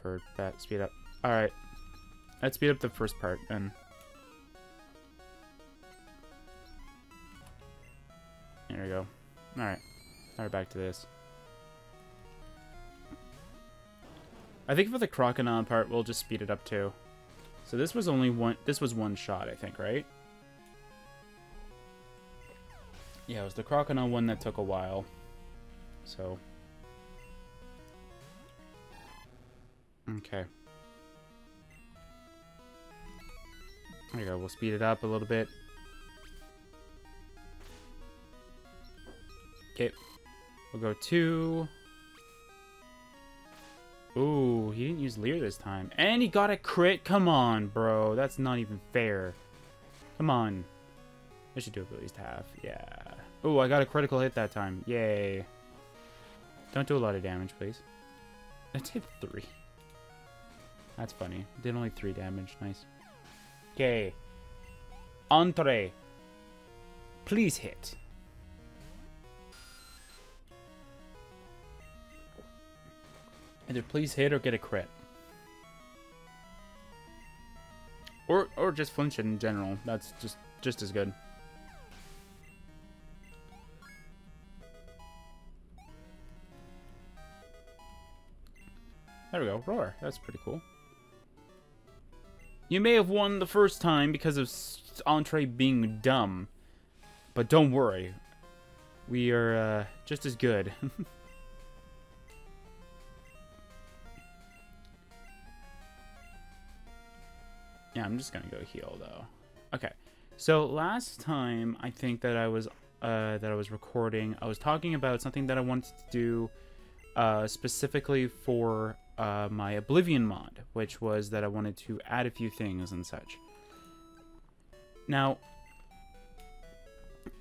for that speed up. Alright. Let's speed up the first part, then. There we go. Alright. Alright, back to this. I think for the crocodile part, we'll just speed it up, too. So this was only one... This was one shot, I think, right? Yeah, it was the crocodile one that took a while. So... Okay. There you go. We'll speed it up a little bit. Okay. We'll go 2. Ooh, he didn't use Leer this time. And he got a crit? Come on, bro. That's not even fair. Come on. I should do at least half. Yeah. Ooh, I got a critical hit that time. Yay. Don't do a lot of damage, please. Let's hit 3. That's funny. Did only 3 damage. Nice. Okay. Entree. Please hit. Either please hit or get a crit. Or just flinch it in general. That's just as good. There we go. Roar. That's pretty cool. You may have won the first time because of Entree being dumb. But don't worry. We are just as good. Yeah, I'm just gonna go heal though. Okay, so last time I think that I was recording, I was talking about something that I wanted to do specifically for my Oblivion mod, which was that I wanted to add a few things and such. Now,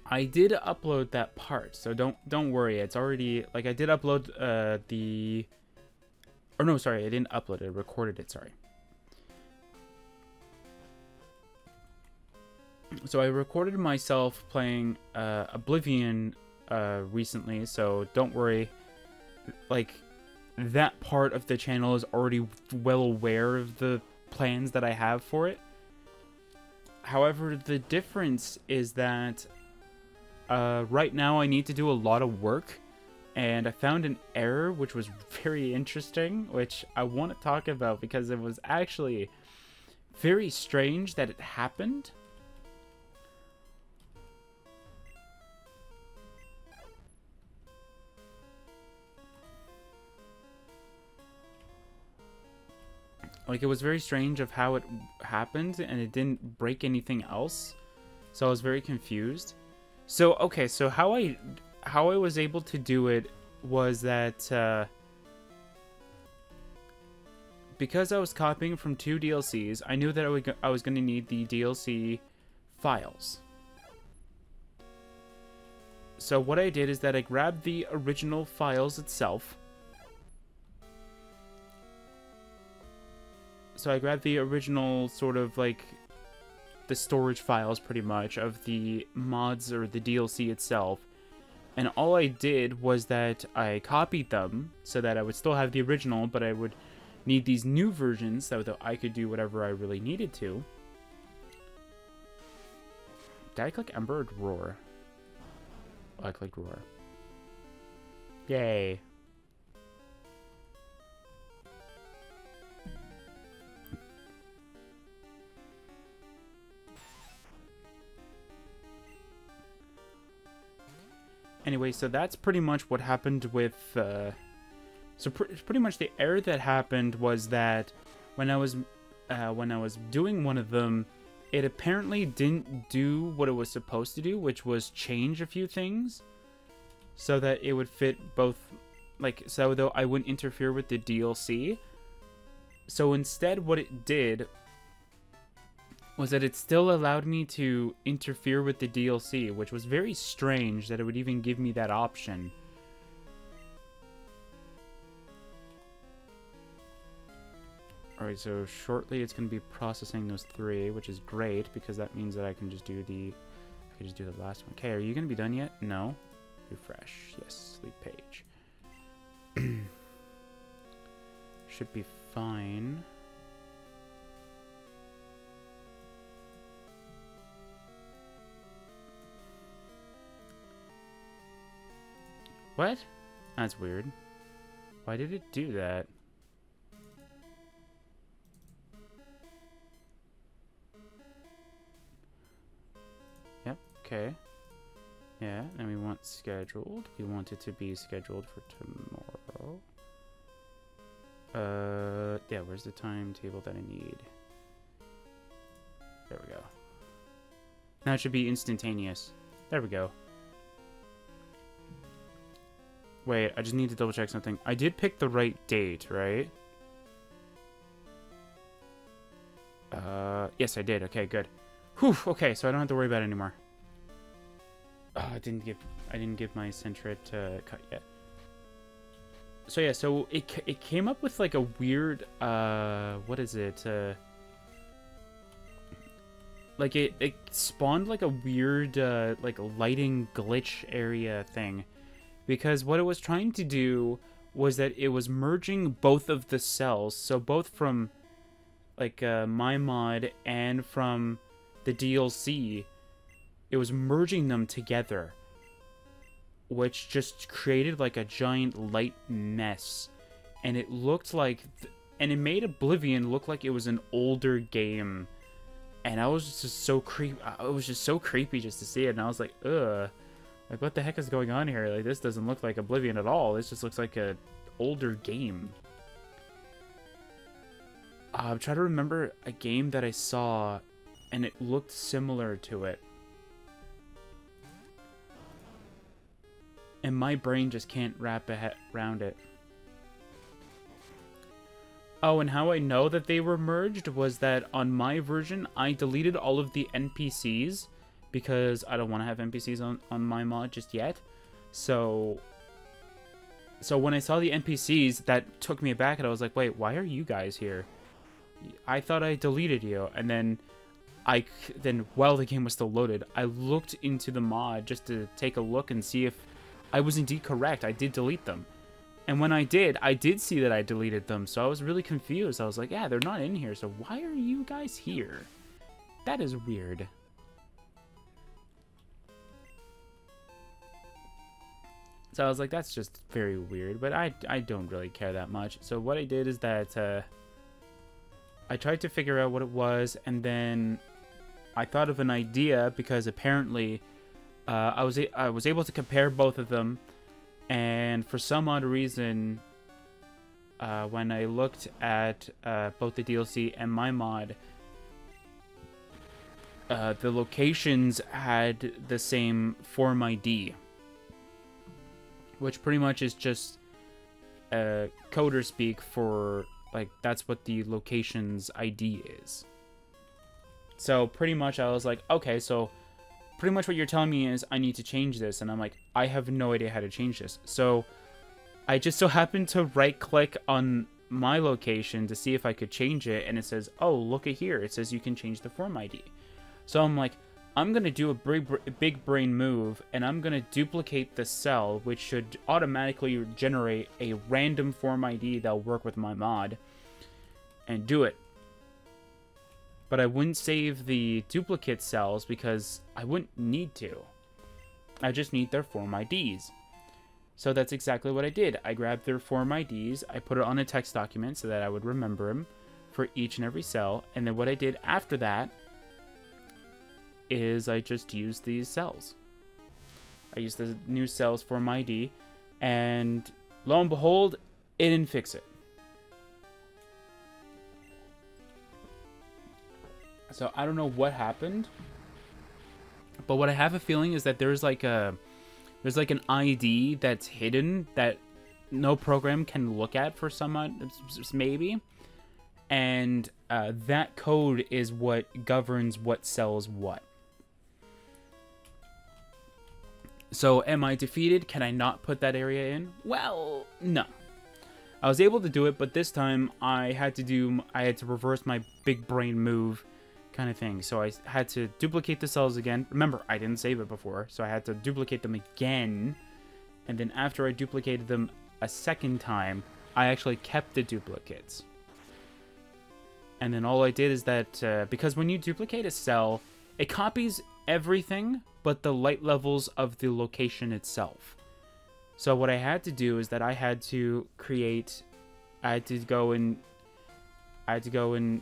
I did upload that part, so don't worry. It's already, like, I did upload or no, sorry, I didn't upload it. I recorded it. Sorry. So I recorded myself playing Oblivion recently, so don't worry. Like, that part of the channel is already well aware of the plans that I have for it. However, the difference is that right now I need to do a lot of work, and I found an error which was very interesting, which I want to talk about because it was actually very strange that it happened. Like, it was very strange of how it happened, and it didn't break anything else. So I was very confused. So, okay, so how I was able to do it was that because I was copying from 2 DLCs, I knew that I was going to need the DLC files. So what I did is that I grabbed the original files itself. So I grabbed the original sort of like the storage files pretty much of the mods or the DLC itself. And all I did was that I copied them so that I would still have the original, but I would need these new versions so that I could do whatever I really needed to. Did I click Ember or Roar? Oh, I clicked Roar. Yay. Anyway, so that's pretty much what happened with, pretty much the error that happened was that when I was doing one of them, it apparently didn't do what it was supposed to do, which was change a few things so that it would fit both, like, so though I wouldn't interfere with the DLC. So instead what it did was that it still allowed me to interfere with the DLC, which was very strange that it would even give me that option. Alright, so shortly it's going to be processing those 3, which is great, because that means that I can just do the last one. Okay, are you going to be done yet? No? Refresh. Yes, sleep page. Should be fine. What? That's weird. Why did it do that? Yep, okay. Yeah, and we want scheduled. We want it to be scheduled for tomorrow. Yeah, where's the timetable that I need? There we go. Now it should be instantaneous. There we go. Wait, I just need to double check something. I did pick the right date, right? Yes, I did. Okay, good. Whew, okay, so I don't have to worry about it anymore. Oh, I didn't give my centret cut yet. So yeah, so it came up with like a weird what is it? Like it spawned like a weird like lighting glitch area thing, because what it was trying to do was that it was merging both of the cells, so both from like my mod and from the DLC, it was merging them together, which just created like a giant light mess, and it looked like and it made Oblivion look like it was an older game, and I was just so it was just so creepy just to see it, and I was like, ugh, like what the heck is going on here? Like this doesn't look like Oblivion at all. This just looks like a older game. I'm trying to remember a game that I saw and it looked similar to it, and my brain just can't wrap around it. Oh, and how I know that they were merged was that on my version, I deleted all of the NPCs because I don't want to have NPCs on my mod just yet. So when I saw the NPCs, that took me aback, and I was like, wait, why are you guys here? I thought I deleted you. And then while the game was still loaded, I looked into the mod just to take a look and see if I was indeed correct. I did delete them. And when I did see that I deleted them. So I was really confused. I was like, yeah, they're not in here. So why are you guys here? That is weird. So I was like, that's just very weird. But I don't really care that much. So what I did is that I tried to figure out what it was. And then I thought of an idea, because apparently I was able to compare both of them. And for some odd reason, when I looked at both the DLC and my mod, the locations had the same form ID, which pretty much is just coder speak for, like, that's what the location's ID is. So pretty much I was like, okay, so pretty much what you're telling me is I need to change this, and I'm like, I have no idea how to change this. So I just so happened to right click on my location to see if I could change it, and it says, oh, look at here, it says you can change the form ID. So I'm like, I'm gonna do a big brain move, and I'm gonna duplicate the cell, which should automatically generate a random form ID that'll work with my mod, and do it. But I wouldn't save the duplicate cells because I wouldn't need to. I just need their form IDs. So that's exactly what I did. I grabbed their form IDs, I put it on a text document so that I would remember them for each and every cell, and then what I did after that is I just used these cells. I used the new cells form ID, and lo and behold, it didn't fix it. So I don't know what happened, but what I have a feeling is that there's like an ID that's hidden that no program can look at for some maybe, and that code is what governs what sells what. So am I defeated? Can I not put that area in? Well, no. I was able to do it, but this time I had to reverse my big brain move kind of thing. So I had to duplicate the cells again. Remember, I didn't save it before, so I had to duplicate them again. And then after I duplicated them a second time, I actually kept the duplicates. And then all I did is that, because when you duplicate a cell, it copies everything but the light levels of the location itself. So what I had to do is that I had to go and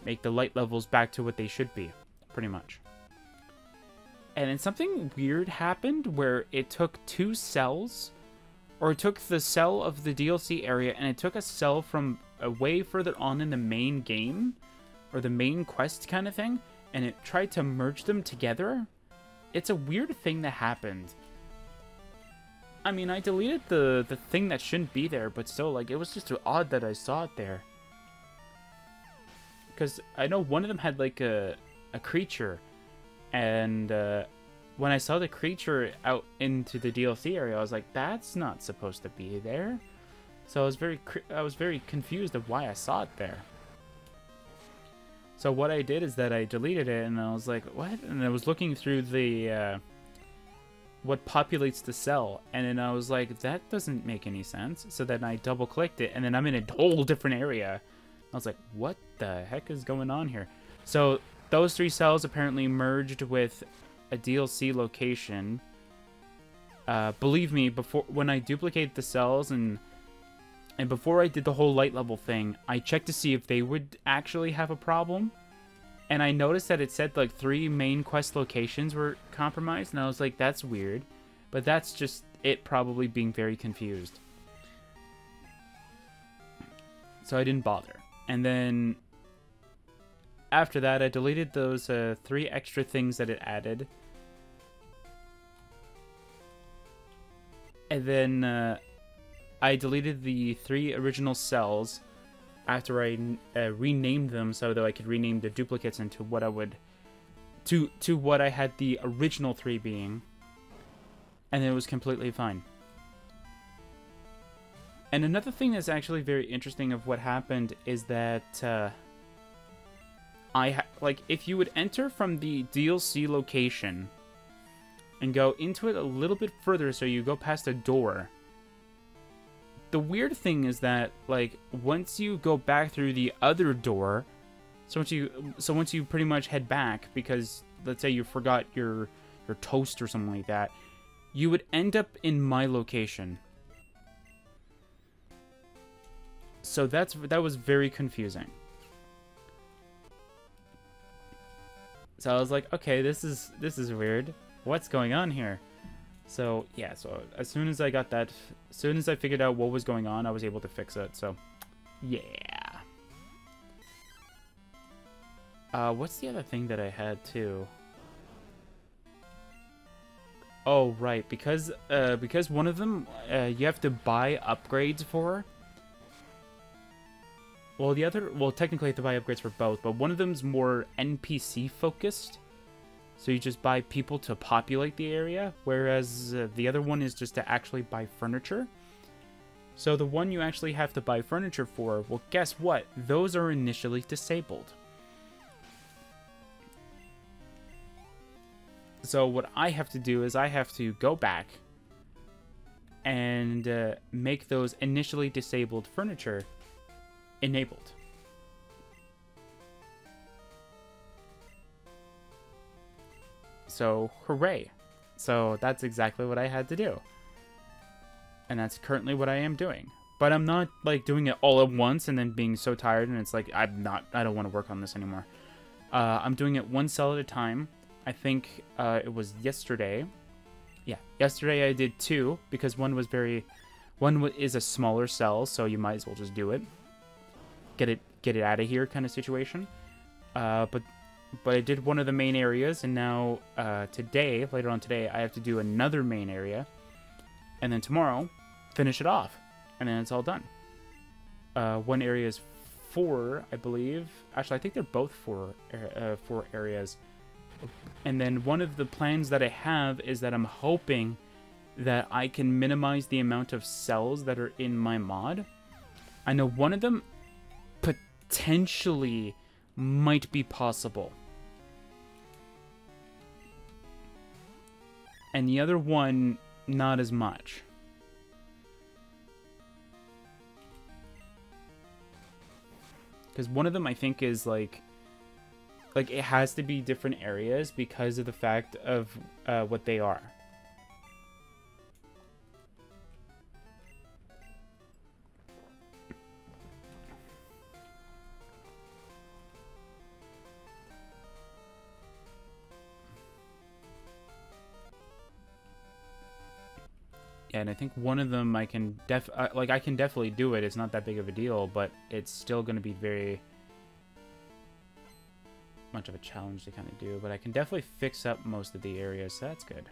make the light levels back to what they should be, pretty much. And then something weird happened where it took two cells, or it took the cell of the DLC area, and it took a cell from way further on in the main game, or the main quest kind of thing, and it tried to merge them together. It's a weird thing that happened. I mean, I deleted the thing that shouldn't be there, but still, like, it was just odd that I saw it there. Because I know one of them had, like, a creature, and when I saw the creature out into the DLC area, I was like, that's not supposed to be there. So I was very confused of why I saw it there. So what I did is that I deleted it, and I was like, what? And I was looking through the, what populates the cell, and then I was like, that doesn't make any sense. So then I double-clicked it, and then I'm in a whole different area. I was like, what the heck is going on here? So those three cells apparently merged with a DLC location. Believe me, when I duplicated the cells and before I did the whole light level thing, I checked to see if they would actually have a problem. And I noticed that it said like 3 main quest locations were compromised. And I was like, that's weird. But that's just it probably being very confused. So I didn't bother. And then after that, I deleted those 3 extra things that it added. And then I deleted the 3 original cells after I renamed them so that I could rename the duplicates into what I would to what I had the original 3 being, and it was completely fine. And another thing that's actually very interesting of what happened is that like if you would enter from the DLC location and go into it a little bit further, so you go past a door. The weird thing is that, like, once you go back through the other door, so once you pretty much head back, because let's say you forgot your toast or something like that, you would end up in my location. So that was very confusing. So I was like, okay, this is weird. What's going on here? So, yeah, so as soon as I got that, as soon as I figured out what was going on, I was able to fix it, so, yeah. What's the other thing that I had, too? Oh, right, because one of them, you have to buy upgrades for. Well, technically you have to buy upgrades for both, but one of them's more NPC-focused. So you just buy people to populate the area, whereas the other one is just to actually buy furniture. So the one you actually have to buy furniture for, well, guess what? Those are initially disabled. So what I have to do is I have to go back and make those initially disabled furniture enabled. So, hooray. So, that's exactly what I had to do. And that's currently what I am doing. But I'm not, like, doing it all at once and then being so tired and it's like, I don't want to work on this anymore. I'm doing it one cell at a time. I think it was yesterday. Yeah, yesterday I did 2 because one is a smaller cell, so you might as well just do it. Get it out of here kind of situation. But I did one of the main areas, and now later on today, I have to do another main area, and then tomorrow, finish it off, and then it's all done. One area is 4, I believe. Actually, I think they're both 4 areas. And then one of the plans that I have is that I'm hoping that I can minimize the amount of cells that are in my mod. I know one of them potentially might be possible. And the other one, not as much. Because one of them, I think, is like like, it has to be different areas because of the fact of what they are. Yeah, and I think one of them I can I can definitely do it. It's not that big of a deal, but it's still going to be very much of a challenge to kind of do. But I can definitely fix up most of the areas, so that's good.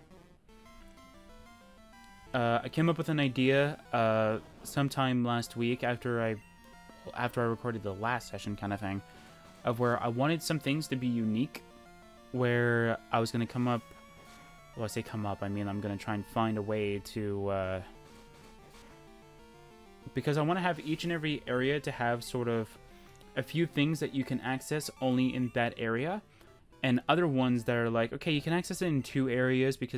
I came up with an idea sometime last week after I recorded the last session, kind of thing, of where I wanted some things to be unique, where I was going to come up. Well, I say come up, I mean I'm going to try and find a way to, because I want to have each and every area to have sort of a few things that you can access only in that area, and other ones that are like, okay, you can access it in 2 areas because